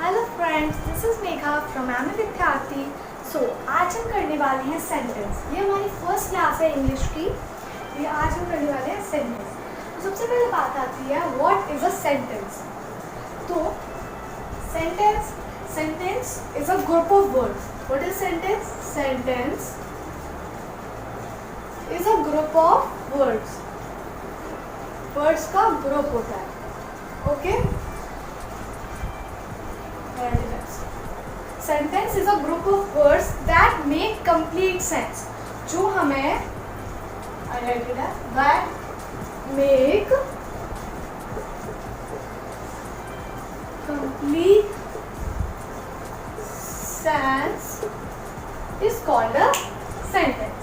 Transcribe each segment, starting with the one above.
Hello friends, this is Megha from M Vidyarthi. आज हम करने वाले हैं सेंटेंस। ये हमारी फर्स्ट क्लास है इंग्लिश की। ये आज हम करने वाले हैं सेंटेंस। तो सबसे पहले बात आती है व्हाट इज अ सेंटेंस। तो sentence is a group of words. What is sentence? Sentence is a group of words. Words का ग्रुप होता है। Okay, sentence is a group of words that make complete sense. जो हमें that make complete sense is called a sentence.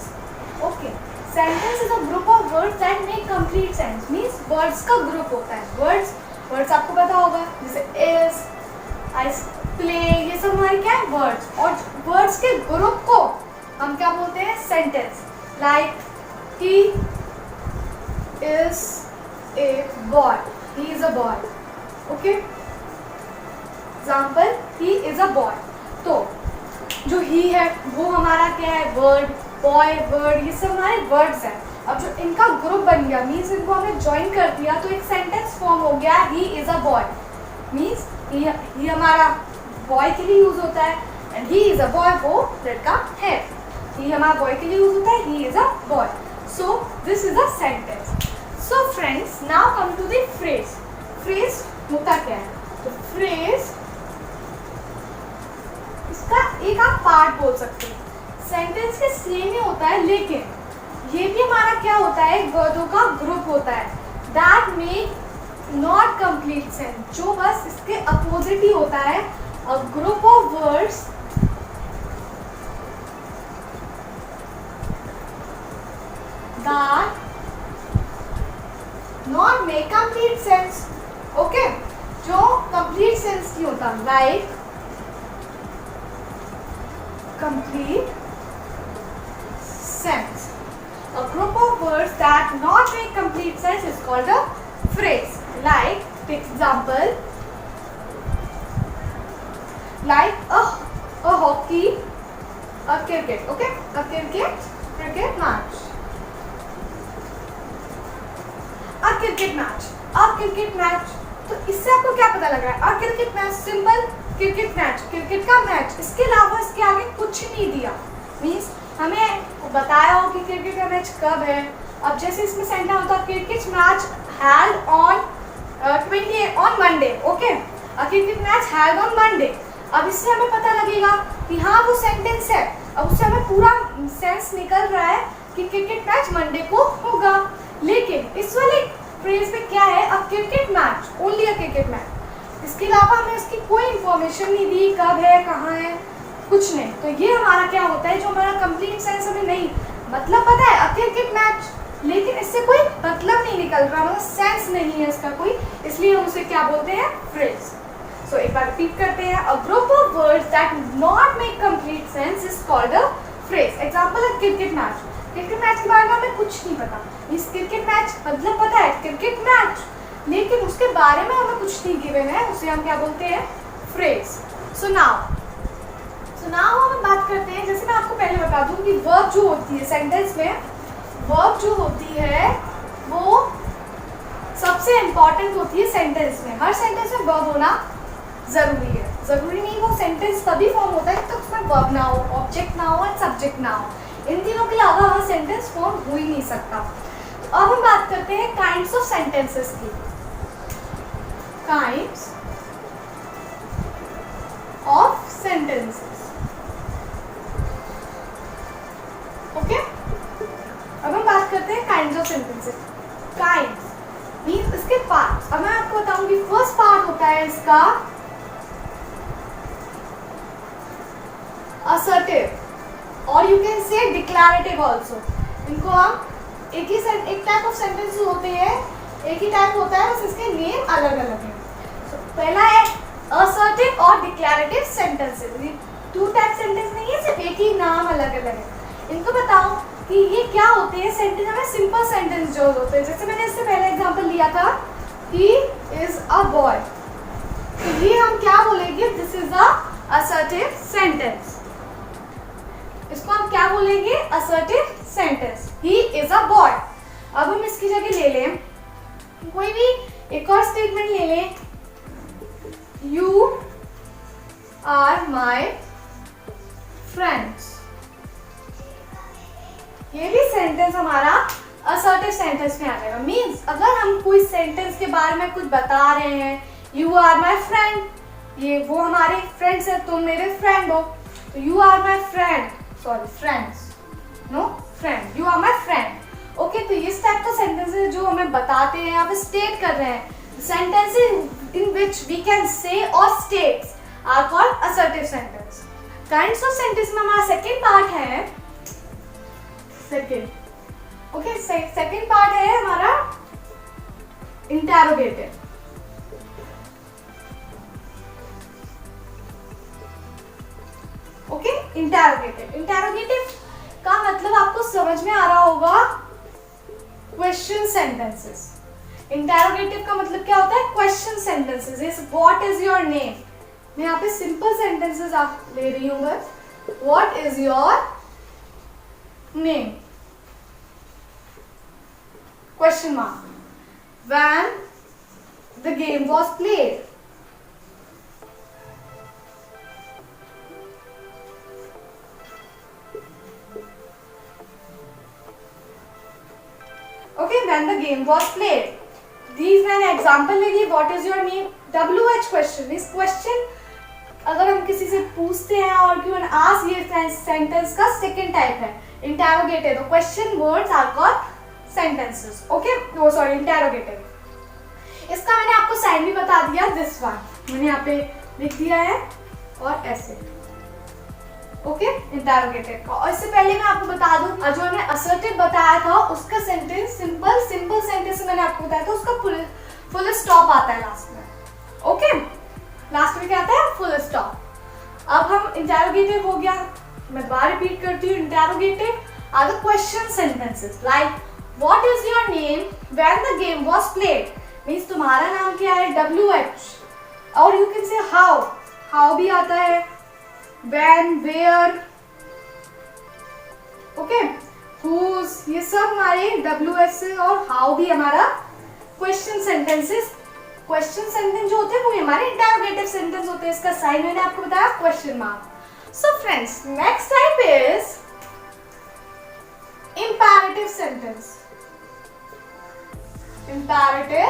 Okay, sentence is a group of words that make complete sense. Means words का group होता है। Words आपको पता होगा, जैसे is, I play, ये सब हमारे क्या है? वर्ड्स। और वर्ड्स के ग्रुप को हम क्या बोलते हैं? Sentence. Like he is a boy, he is a boy. Okay, example, he is a boy. तो जो ही है वो हमारा क्या है? वर्ड। बॉय, वर्ड, ये सब हमारे वर्ड्स हैं। अब जो इनका ग्रुप बन गया, मीन्स इनको हमने ज्वाइन कर दिया, तो एक सेंटेंस फॉर्म हो गया, ही is a boy. Means he हमारा बॉय के लिए यूज होता है and he is a boy, वो लड़का है। ही हमारा बॉय के लिए यूज होता है, he is a boy. So this is a sentence. So friends, now come to the phrase. Phrase होता क्या है? तो फ्रेज इसका एक आप पार्ट बोल सकते हैं। सेंटेंस के सेम ही होता है, लेकिन ये भी हमारा क्या होता है? वर्डों का ग्रुप होता है that make not complete sense. जो बस इसके अपोजिट ही होता है। A group of words that not make complete sense. Okay, जो complete sense नहीं होता, like complete sense. A group of words that not make complete sense is called a phrase. Like, take example. Like a hockey, a cricket. Okay, a cricket match. A cricket match. तो इससे आपको क्या पता लग रहा है? A cricket match, simple cricket match, cricket का match. इसके अलावा इसके आगे कुछ नहीं दिया। मीन्स हमें बताया हो कि क्रिकेट का मैच कब है। अब जैसे इसमें सेंटेंस होता, cricket match held on 28 on Monday. Okay, a cricket match held on Monday. अब इससे हमें पता लगेगा कि हाँ वो सेंटेंस है। अब उससे हमें पूरा सेंस निकल रहा है कि क्रिकेट मैच मंडे को होगा। लेकिन इस वाले फ्रेज में क्या है? A cricket match, only a cricket match. इसके अलावा हमें इसकी कोई इंफॉर्मेशन नहीं दी, कब है, कहाँ है, कुछ नहीं। तो ये हमारा क्या होता है? जो हमारा कंप्लीट सेंस हमें नहीं, मतलब पता है अ क्रिकेट मैच, लेकिन इससे कोई मतलब नहीं निकल रहा, मतलब सेंस नहीं है इसका कोई, इसलिए हम उसे क्या बोलते हैं? फ्रेज। So, एक बार रिपीट करते हैं। A group of words that not make complete sense is called a phrase. Example है क्रिकेट मैच। क्रिकेट मैच के बारे में हमें कुछ नहीं पता। इस क्रिकेट मैच मतलब पता है क्रिकेट मैच, लेकिन उसके बारे में हमें कुछ नहीं गिवन है, उसे हम क्या बोलते हैं? फ्रेज। सो नाउ हम बात करते हैं। जैसे मैं आपको पहले बता दूं कि वर्ब जो होती है सेंटेंस में, वर्ब जो होती है वो सबसे इंपॉर्टेंट होती है सेंटेंस में। हर सेंटेंस में वर्ब होना जरूरी है। जरूरी नहीं, वो सेंटेंस तभी फॉर्म होता है तो उसमें वर्ब ना हो, ऑब्जेक्ट ना हो और सब्जेक्ट ना हो। इन तीनों के अलावा वहाँ सेंटेंस फॉर्म हो ही नहीं सकता। तो अब हम बात करते हैं काइंड्स ऑफ सेंटेंसेस की। Kinds of sentences. ओके, अब हम बात करते हैं kinds of sentences. Kinds means इसके पार्ट्स। अब मैं आपको बताऊंगी। फर्स्ट पार्ट होता है इसका assertive और you can say declarative also। इनको हम एक टाइप ऑफ सेंटेंस होते हैं, एक ही टाइप होता है, बस इसके नेम अलग अलग हैं। पहला है assertive और declarative sentences। Two type sentence नहीं है, सिर्फ एक ही नाम अलग अलग है। इनको बताओ कि ये क्या होते हैं। सेंटेंस हमें सिंपल सेंटेंस जो होते हैं, जैसे मैंने इससे पहले एग्जांपल लिया था, he is a boy। तो ये हम क्या बोलेंगे this is a assertive sentence. इसको हम क्या बोलेंगे? Assertive sentence. He is a boy. अब हम इसकी जगह ले लें कोई भी एक और स्टेटमेंट ले लें, यू आर माई फ्रेंड्स। ये भी सेंटेंस हमारा असर्टिव सेंटेंस में आ जाएगा। मीन्स अगर हम कोई सेंटेंस के बारे में कुछ बता रहे हैं, यू आर माई फ्रेंड, ये वो हमारे फ्रेंड्स है, तुम मेरे फ्रेंड हो, तो you are my friend, sorry friends, no friend, you are my friend. Okay, तो इस टाइप का सेंटेंसेस जो हमें बताते हैं या फिर स्टेट कर रहे हैं, sentences in which we can say और states are called assertive sentence. Kinds of sentence में हमारा सेकेंड पार्ट है, सेकेंड ओके, सेकेंड पार्ट है हमारा इंटेरोगेटिव। Okay, interrogative. इंटेरोगेटिव का मतलब आपको समझ में आ रहा होगा, क्वेश्चन सेंटेंसेस। इंटेरोगेटिव का मतलब क्या होता है? Question sentences. What is your name, मैं यहाँ पे सिंपल सेंटेंसेस आप ले रही हूँ बस। What is your name, question mark. When the game was played, okay, when the game was played. These मैंने एग्जाम्पल ले ली। What is your name, WH question. इस क्वेश्चन अगर हम किसी से पूछते हैं और क्यों आस्क, ये सेंटेंस का सेकेंड टाइप है इंटेरोगेटिव। तो question words are called sentences. Okay, वो सॉरी इंटेरोगेटिव। इसका मैंने आपको साइन भी बता दिया, दिस वन मैंने यहाँ पे लिख दिया है और ऐसे। ओके, इंटेरोगेटिव का। और इससे पहले मैं आपको बता दूं, जो मैंने असर्टिव बताया था उसका सेंटेंस सिंपल सेंटेंस मैंने आपको बताया था, उसका फुल स्टॉप आता है लास्ट में। ओके, लास्ट में क्या आता है? Full stop. अब हम इंटेरोगेटिव हो गया, मैं दोबारा रिपीट करती हूँ। Interrogative are the question sentences like what is your name when the game was played, means तुम्हारा नाम क्या है, WH। और यू कैन से हाउ भी आता है, when, where, okay, whose, ये सब हमारे WH से, और how भी हमारा क्वेश्चन सेंटेंसेस। क्वेश्चन सेंटेंस जो होते हैं वो हमारे इंटेरोगेटिव सेंटेंस होते हैं। इसका साइन मैंने आपको बताया question mark. So friends, next type is imperative sentence. Imperative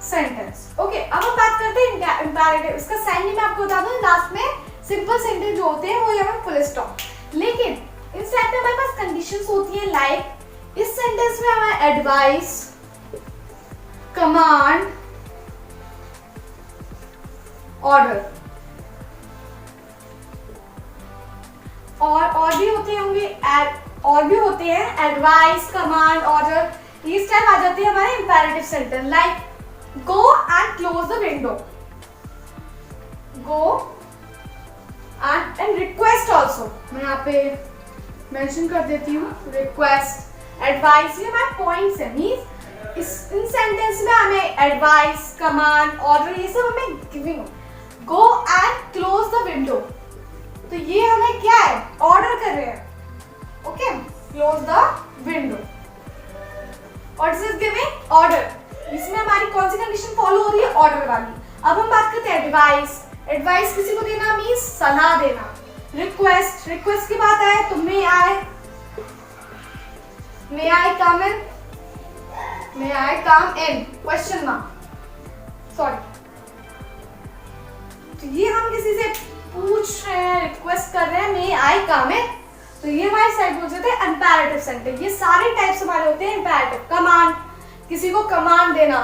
sentence. Okay, अब हम बात करते हैं इंपैरेटिव। इसका साइन भी मैं आपको बता दूं, लास्ट में सिंपल सेंटेंस जो होते हैं वो यहाँ फुल स्टॉप। लेकिन इन सेंटेंस में हमारे पास कंडीशंस होती है, लाइक इस सेंटेंस में हमारा एडवाइस, कमांड, ऑर्डर और भी होते होंगे, और भी होते हैं एडवाइस, कमांड, ऑर्डर। इस टाइप आ जाती है हमारे imperative sentence, like go and close the window, go and request also. मैं यहाँ पे मेंशन कर देती हूँ, रिक्वेस्ट, एडवाइस, ये हमारे पॉइंट्स है। मींस इन सेंटेंस में हमें एडवाइस, कमांड, ऑर्डर, ये सब हमें giving. Go and close the window, तो ये हमें क्या है, ऑर्डर कर रहे हैं। ओके, क्लोज द विंडो, और दिस इज गिविंग ऑर्डर। इसमें हमारी कौन सी कंडीशन फॉलो हो रही है, ऑर्डर वाली। अब हम बात करते हैं एडवाइस। एडवाइस किसी को देना मीन्स सलाह देना। रिक्वेस्ट, रिक्वेस्ट की बात आए तो मे I come in, may I come in, question mark, sorry. तो ये हम किसी से पूछ रहे हैं, रिक्वेस्ट कर रहे हैं, मे आई कम इन, तो ये हमारे साइड बोल जाते हैं इंपैरेटिव सेंटेंस। ये सारे टाइप्स हमारे होते हैं इंपैरेटिव। कमांड, किसी को कमांड देना,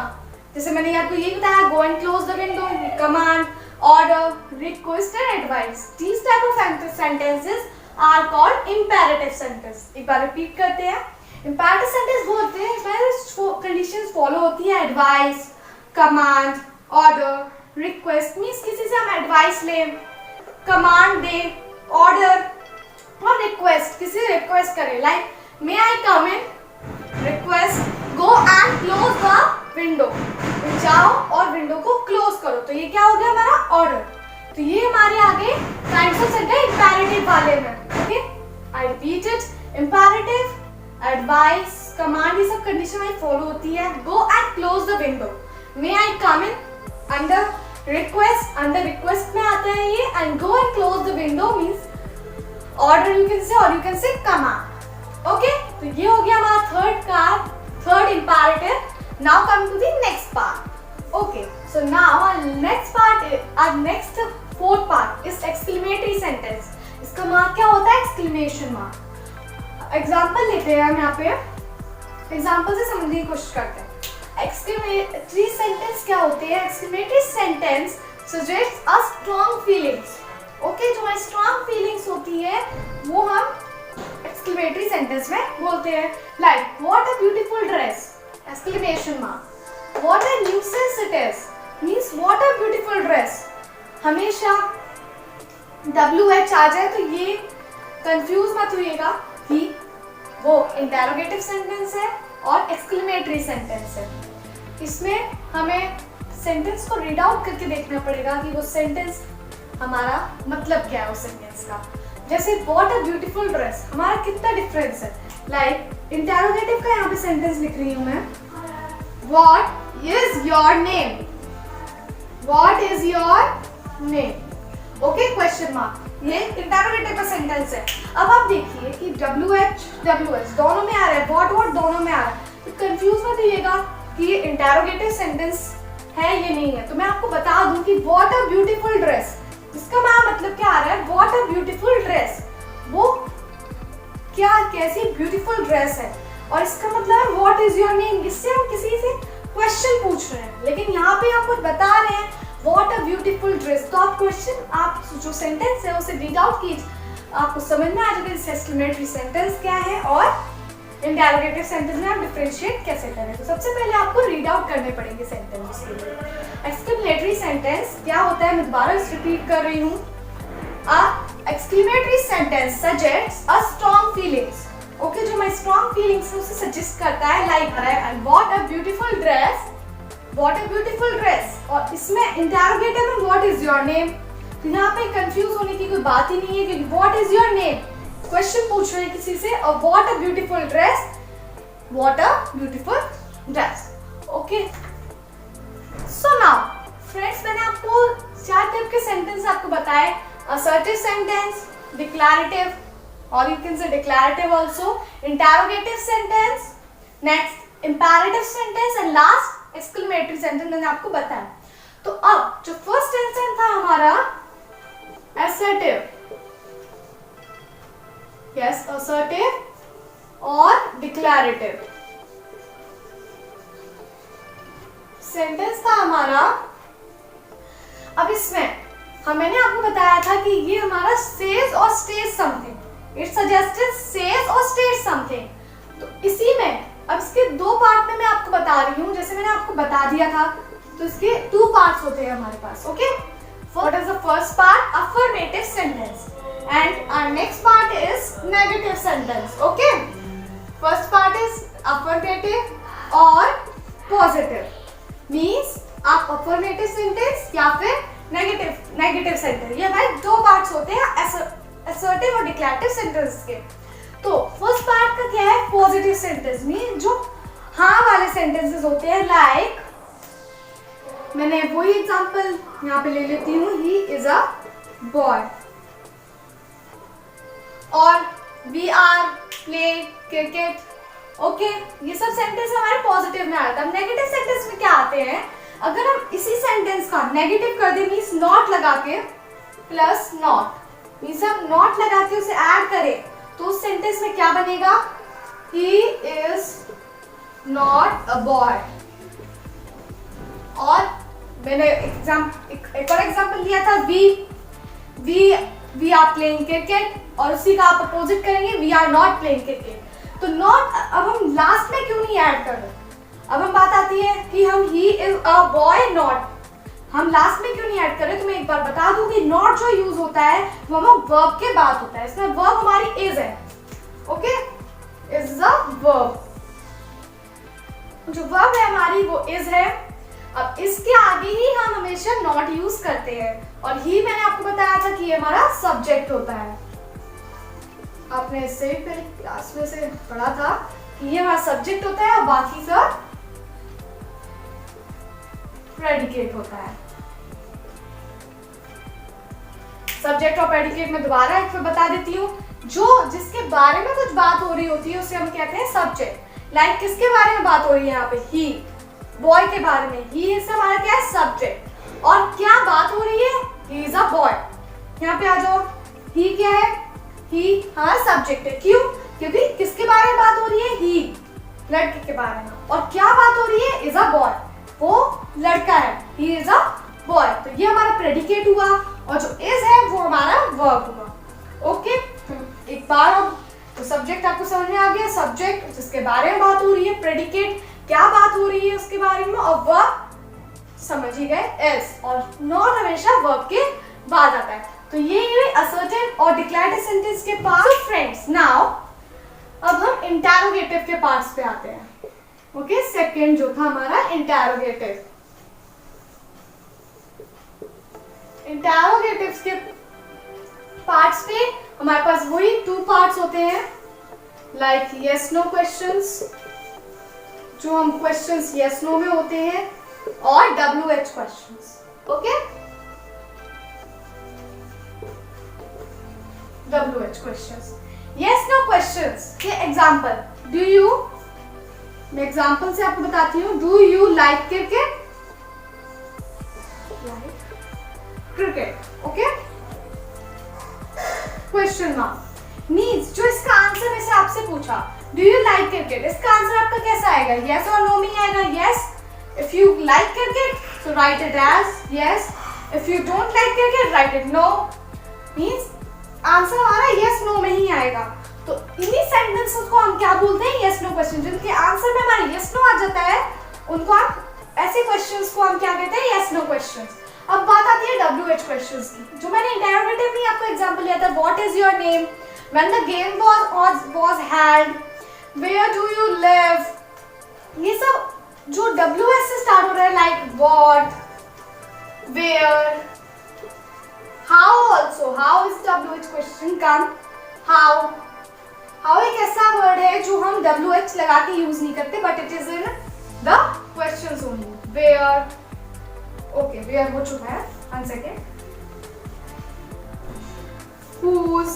जैसे मैंने आपको ये बताया, गो and close the window, command, order, request and advice. These type of sentences are called imperative sentence. एक बार रिपीट करते हैं। imperative sentence वो होते हैं इसमें कंडीशंस फॉलो होती है, advice, command, order, request means किसी से हम advice लें, command दें, order और request किसी से request करें, like may I come in, request, go and close the window, जाओ और विंडो को क्लोज करो, तो ये क्या हो गया हमारा ऑर्डर। तो ये हमारे आगे काइंड्स ऑफ सेंटेंस इंपेरेटिव वाले में। Okay, I repeat it, imperative, advice, command, ये सब कंडीशन में फॉलो होती है। Go and close the window, may I come in, under request, under request में आता है ये। And go and close the window means order you can say, और you can say command. Okay, तो ये हो गया हमारा third imperative. Now come to the next part. Okay, so now our next fourth part is exclamatory sentence. इसका mark क्या होता है? Exclamation mark. एग्जाम्पल लेते हैं हम यहाँ पे, एग्जाम्पल से समझने की कोशिश करते हैं। एक्सक्लेमेटरी सेंटेंस क्या होते हैं? एक्सक्लेमेटरी सेंटेंस सजेस्ट अ स्ट्रॉन्ग फीलिंग्स। ओके, जो हमारी स्ट्रॉन्ग फीलिंग्स होती है वो हम एक्सक्लेमेटरी सेंटेंस में बोलते हैं। Like what a beautiful dress, exclamation mark. What a nuisance it is, means what a beautiful dress. हमेशा WH आ जाए तो ये कंफ्यूज मत होइएगा कि वो इंटेरोगेटिव सेंटेंस है और एक्सक्लेमेटरी सेंटेंस है। इसमें हमें सेंटेंस को रीड आउट करके देखना पड़ेगा कि वो सेंटेंस हमारा मतलब क्या है उस सेंटेंस का। जैसे व्हाट अ ब्यूटीफुल ड्रेस, हमारा कितना डिफरेंस है। लाइक इंटेरोगेटिव का यहाँ पे सेंटेंस लिख रही हूँ मैं, what is your name, what is your name. Okay, question mark, ये इंटेरोगेटिव का सेंटेंस है। अब आप देखिए कि WH दोनों में आ रहा है, व्हाट दोनों में आ रहा है, तो कंफ्यूज मत होइएगा कि ये इंटेरोगेटिव सेंटेंस है ये नहीं है। तो मैं आपको बता दूं कि व्हाट अ ब्यूटीफुल ड्रेस, इसका मतलब क्या आ रहा है? व्हाट अ ब्यूटीफुल ड्रेस, वो क्या कैसी ब्यूटीफुल ड्रेस है। और इसका मतलब है व्हाट इज योर नेम, इससे हम किसी से क्वेश्चन पूछ रहे हैं, लेकिन यहाँ पे आप कुछ बता रहे हैं व्हाट अ ब्यूटीफुल ड्रेस। तो आप क्वेश्चन, आप जो सेंटेंस है उसे रीड आउट कीजिए, आपको समझ में आ जाएगा एक्सक्लेमेटरी सेंटेंस क्या है और इंटेरोगेटिव सेंटेंस में आप डिफरेंशिएट कैसे करें। तो सबसे पहले आपको रीड आउट करने पड़ेंगे सेंटेंस के लिए। एक्सक्लेमेटरी सेंटेंस क्या होता है, मैं दोबारा रिपीट कर रही हूँ। A exclamatory sentence suggests a strong feelings. Okay, जो मैं स्ट्रॉन्ग फीलिंग्स है उसे सजेस्ट करता है। Like what a beautiful dress, what a beautiful dress. और इसमें इंटेरोगेटिव में व्हाट इज योर नेम। तो यहाँ पे कंफ्यूज होने की कोई बात ही नहीं है क्योंकि what is your name, question पूछ रहे हैं किसी से, और what a beautiful dress, what a beautiful dress. Okay, so now friends, मैंने आपको 4 टाइप के सेंटेंस आपको बताए। असर्टिव सेंटेंस, डिक्लरेटिव, और you can say declarative also, interrogative sentence, next imperative sentence and last exclamatory sentence मैंने आपको बताया। तो अब जो फर्स्ट सेंटेंस था हमारा assertive, yes assertive और declarative सेंटेंस था हमारा। अब इसमें मैंने आपको बताया था कि ये हमारा says और states something, It suggested says or states something। तो इसी में अब इसके 2 पार्ट में मैं आपको बता रही हूँ, जैसे मैंने आपको बता दिया था। तो इसके 2 पार्ट्स होते हैं हमारे पास। Okay, what is the first part? Affirmative sentence, and our next part is negative sentence. Okay, first part is affirmative और पॉजिटिव, मींस आप अफर्मेटिव सेंटेंस या फिर नेगेटिव सेंटेंस, ये भाई 2 पार्ट्स होते हैं असर्टिव और डिक्लेरेटिव सेंटेंस के। तो फर्स्ट पार्ट का क्या है? पॉजिटिव सेंटेंस में जो हाँ वाले सेंटेंसेस होते हैं। लाइक मैंने वही एग्जांपल यहाँ पे ले लेती हूँ, ही इज अ बॉय, और we are play cricket. Okay, ये सब सेंटेंस हमारे पॉजिटिव में आता है। अब नेगेटिव सेंटेंस में क्या आते हैं? अगर हम इसी सेंटेंस का नेगेटिव कर दें, मीन्स नॉट लगा के, प्लस नॉट, मीन्स हम नॉट लगा के उसे ऐड करें, तो उस सेंटेंस में क्या बनेगा? He is not a boy। और मैंने एक और एग्जाम्पल लिया था, we are playing cricket, और उसी का आप अपोजिट करेंगे, we are not playing cricket। तो नॉट अब हम लास्ट में क्यों नहीं ऐड कर रहे? अब हम बात आती है कि हम he is a boy not, हम लास्ट में क्यों नहीं ऐड कर रहे? तो मैं एक बार बता दूं कि नॉट जो यूज होता है वो हम वर्ब के बाद होता है। इसमें वर्ब हमारी इज है। ओके, इज अ वर्ब, जो वर्ब है हमारी वो इज है। अब इसके आगे ही हम हमेशा नॉट यूज करते हैं, और ही मैंने आपको बताया था कि ये हमारा सब्जेक्ट होता है। आपने इससे भी पहले क्लास में से पढ़ा था कि ये हमारा सब्जेक्ट होता है और बाकी सब प्रेडिकेट होता है। सब्जेक्ट और प्रेडिकेट में दोबारा एक बार बता देती हूँ, जो जिसके बारे में कुछ बात हो रही होती है उसे हम कहते हैं सब्जेक्ट। लाइक किसके बारे में बात हो रही है यहाँ पे, ही, बॉय के बारे में, ही इससे हमारा क्या है सब्जेक्ट। और क्या बात हो रही है, ही इज अ बॉय। यहाँ पे आ जाओ, ही क्या है, ही हमारा सब्जेक्ट है। क्यों, क्योंकि किसके बारे में बात हो रही है, ही, लड़के के बारे में। और क्या बात हो रही है, इज अ बॉय, वो लड़का है, ही इज अ बॉय। तो ये हमारा प्रेडिकेट हुआ, और जो इज है वो हमारा वर्ब हुआ। ओके, एक बार अब तो सब्जेक्ट आपको समझ में आ गया, सब्जेक्ट जिसके बारे में बात हो रही है, प्रेडिकेट क्या बात हो रही है उसके बारे में, और वर्ब समझ ही गए इज, और नॉट हमेशा वर्ब के बाद आता है। तो ये असर्टिव और डिक्लेरेटिव सेंटेंस के पार्ट। So फ्रेंड्स, नाउ अब हम इंटरोगेटिव के पार्ट्स पे आते हैं। ओके, सेकंड जो था हमारा इंटरोगेटिव। इंटरोगेटिव्स के पार्ट्स पे हमारे पास वही 2 पार्ट्स होते हैं, लाइक यस नो क्वेश्चंस, जो हम क्वेश्चंस यस नो में होते हैं, और WH questions. Okay, WH questions, yes no questions के एग्जांपल, डू यू, मैं एग्जांपल से आपको बताती हूँ। Do you like cricket, cricket. Okay, question mark. Means जो इसका आंसर मैंने आपसे पूछा, डू यू लाइक क्रिकेट, इसका आंसर आपका कैसा आएगा, यस और नो में आएगा। Yes, if you like cricket तो write it as yes, if you don't like cricket write it no. Means answer हमारा यस नो में ही आएगा। तो इन्हीं सेंटेंसेस को हम क्या बोलते हैं, यस नो क्वेश्चन। जिनके आंसर में हमारा यस नो आ जाता है उनको आप ऐसे क्वेश्चंस को हम क्या कहते हैं, यस नो क्वेश्चंस। अब बात आती है WH क्वेश्चंस की, जो मैंने इंटरोगेटिव में आपको एग्जांपल लिया था, what is your name, when the game was held, where do you live, ये सब जो WH से स्टार्ट हो रहा है, like what, where, how. Also how is WH question come, how. How एक ऐसा वर्ड है जो हम WH लगा के यूज नहीं करते, but it is in the questions only. Where, okay, where हो चुका है, 1 सेकेंड। whose,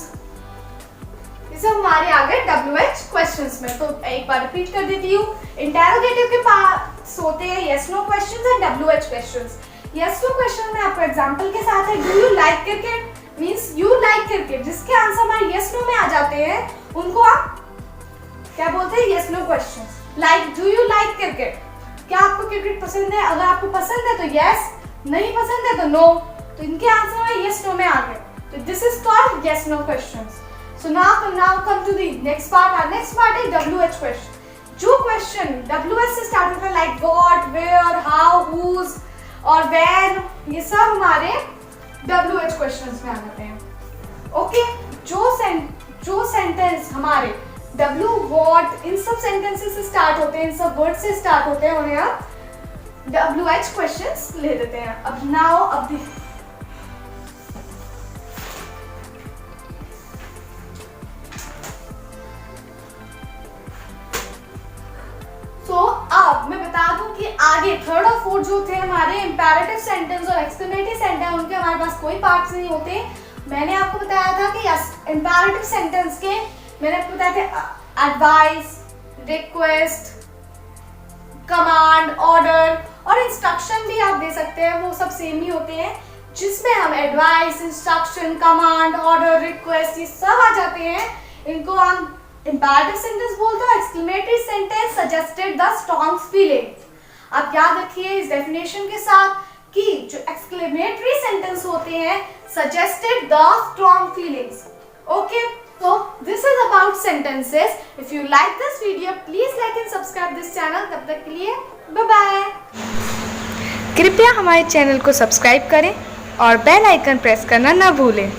ये सब हमारे आ गए WH क्वेश्चंस में। तो एक बार रिपीट कर देती हूँ, इंटरोगेटिव के पास होते हैं yes no questions and WH questions. Yes no question में आपको एग्जांपल के साथ है, do you like cricket, means you like cricket. जिसके आंसर हमारे यस नो में आ जाते हैं उनको आप क्या बोलते हैं, yes no questions. Like do you like cricket, क्या आपको क्रिकेट पसंद है, अगर आपको पसंद है तो यस, नहीं पसंद है तो नो। तो इनके आंसर में यस नो में आ गए, तो this is called yes no questions. So now come to the next part. Our next part is WH question. जो क्वेश्चन WH से स्टार्ट होता है, like what, where, how, whose और व्हेन, ये सब हमारे WH क्वेश्चंस में आ जाते हैं। ओके, जो सेंटेंस हमारे W, what, इन सब सेंटेंसेस से स्टार्ट होते हैं, इन सब वर्ड से स्टार्ट होते हैं, उन्हें आप WH क्वेश्चंस ले देते हैं। अब नाउ अब मैं बता दूं कि आगे थर्ड और फोर्थ जो थे हमारे इंपेरेटिव सेंटेंस और एक्सक्लेमेटरी सेंटेंस, उनके हमारे पास कोई पार्ट्स नहीं होते। मैंने आपको बताया था कि इंपेरेटिव सेंटेंस के मैंने आपको बताया था एडवाइस, रिक्वेस्ट, कमांड, ऑर्डर और इंस्ट्रक्शन भी आप दे सकते हैं, वो सब सेम ही होते हैं, जिसमें हम advice, instruction, command, order, request ये सब आ जाते हैं। इनको हम इंपेरेटिव सेंटेंस बोलते हैं। Exclamatory sentence suggested the strong feelings. आप याद रखिए इस डेफिनेशन के साथ कि जो एक्सक्लेमेटरी सेंटेंस होते हैं suggested the strong feelings. Okay, so this is about sentences. If you like this video, please like and subscribe this channel. तब तक के लिए बाय बाय। कृपया हमारे चैनल को सब्सक्राइब करें और बेल आइकन प्रेस करना ना भूलें।